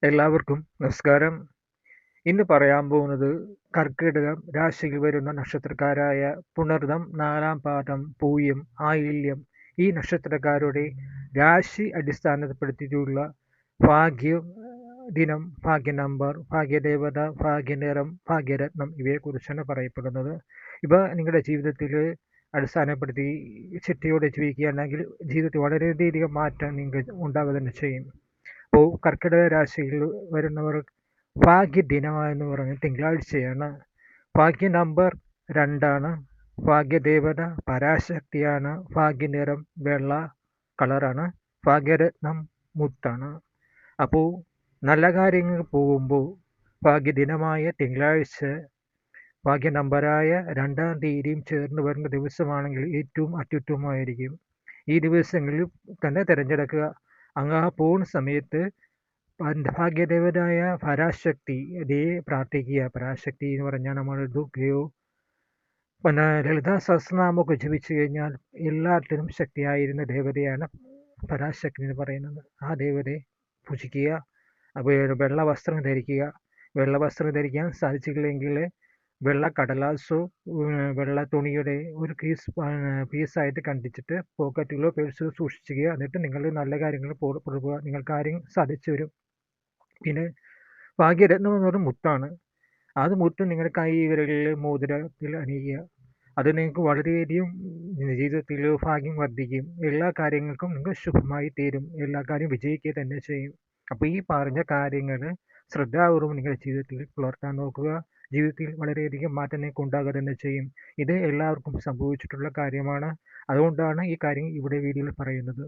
എല്ലാവർക്കും നമസ്കാരം. ഇന്ന് പറയാൻ പോകുന്നത് കർക്കിടകം രാശിയിൽ വരുന്ന നക്ഷത്രക്കാരായ പുണർദം, നാലാം പാദം, പൂയം, ആയില്യം ഈ നക്ഷത്രക്കാരുടെ രാശി അടിസ്ഥാനപ്പെടുത്തിയിട്ടുള്ള ഭാഗ്യ ദിനം, ഭാഗ്യ നമ്പർ, ഭാഗ്യദേവത, ഭാഗ്യനിറം, ഭാഗ്യരത്നം ഇവയെക്കുറിച്ചാണ് പറയപ്പെടുന്നത്. ഇവ നിങ്ങളുടെ ജീവിതത്തിൽ അടിസ്ഥാനപ്പെടുത്തി ചിട്ടയോടെ ജീവിക്കുകയാണെങ്കിൽ ജീവിതത്തിൽ വളരെയധികം മാറ്റം നിങ്ങൾക്ക് ഉണ്ടാവുക തന്നെ ചെയ്യും. അപ്പോൾ കർക്കിടക രാശിയിൽ വരുന്നവർ ഭാഗ്യദിനമെന്ന് പറഞ്ഞ് തിങ്കളാഴ്ചയാണ്. ഭാഗ്യ നമ്പർ 2 ഭാഗ്യദേവത പരാശക്തിയാണ്. ഭാഗ്യനിറം വെള്ള കളറാണ്. ഭാഗ്യരത്നം മുത്താണ്. അപ്പോൾ നല്ല കാര്യങ്ങൾ പോകുമ്പോൾ ഭാഗ്യദിനമായ തിങ്കളാഴ്ച ഭാഗ്യ നമ്പറായ 2 തീയതിയും ചേർന്ന് വരുന്ന ദിവസമാണെങ്കിൽ ഏറ്റവും അത്യുത്തമമായിരിക്കും. ഈ ദിവസങ്ങളിൽ തന്നെ തിരഞ്ഞെടുക്കുക. അങ്ങ് ആ പോകുന്ന സമയത്ത് ഭാഗ്യദേവതായ പരാശക്തി ഇതേ പ്രാർത്ഥിക്കുക. പരാശക്തി എന്ന് പറഞ്ഞാൽ നമ്മൾ ദുർഗയോ പിന്നെ ലളിതാ സഹസ്രനാമമൊക്കെ ജപിച്ചു കഴിഞ്ഞാൽ എല്ലാത്തിനും ശക്തിയായിരുന്ന ദേവതയാണ് പരാശക്തി എന്ന് പറയുന്നത്. ആ ദേവതയെ പൂജിക്കുക. അപ്പോൾ വെള്ള വസ്ത്രം ധരിക്കുക. വെള്ള വസ്ത്രം ധരിക്കാൻ സാധിച്ചില്ലെങ്കിൽ വെള്ള കടലാസോ വെള്ള തുണിയുടെ ഒരു പീസായിട്ട് കണ്ടിച്ചിട്ട് പോക്കറ്റിലോ പേഴ്സിലോ സൂക്ഷിക്കുക. എന്നിട്ട് നിങ്ങൾ നല്ല കാര്യങ്ങൾ കൊടുക്കുക. നിങ്ങൾ കാര്യം സാധിച്ചു വരും. പിന്നെ ഭാഗ്യരത്നം എന്ന് പറയുന്നത് മുത്താണ്. അത് മുത്ത് നിങ്ങളുടെ കൈ വിരലിൽ മോതിരത്തിൽ അണിയുക. അത് നിങ്ങൾക്ക് വളരെയധികം ജീവിതത്തിൽ ഭാഗ്യം വർദ്ധിക്കും. എല്ലാ കാര്യങ്ങൾക്കും നിങ്ങൾക്ക് ശുഭമായി തീരും. എല്ലാ കാര്യം വിജയിക്കുക തന്നെ ചെയ്യും. അപ്പോൾ ഈ പറഞ്ഞ കാര്യങ്ങൾ ശ്രദ്ധാപൂർവം നിങ്ങളുടെ ജീവിതത്തിൽ പുലർത്താൻ നോക്കുക. ജീവിതത്തിൽ വളരെയധികം മാറ്റം നിങ്ങൾക്ക് ഉണ്ടാകുക തന്നെ ചെയ്യും. ഇത് എല്ലാവർക്കും സംഭവിച്ചിട്ടുള്ള കാര്യമാണ്. അതുകൊണ്ടാണ് ഈ കാര്യം ഇവിടെ വീഡിയോയിൽ പറയുന്നത്.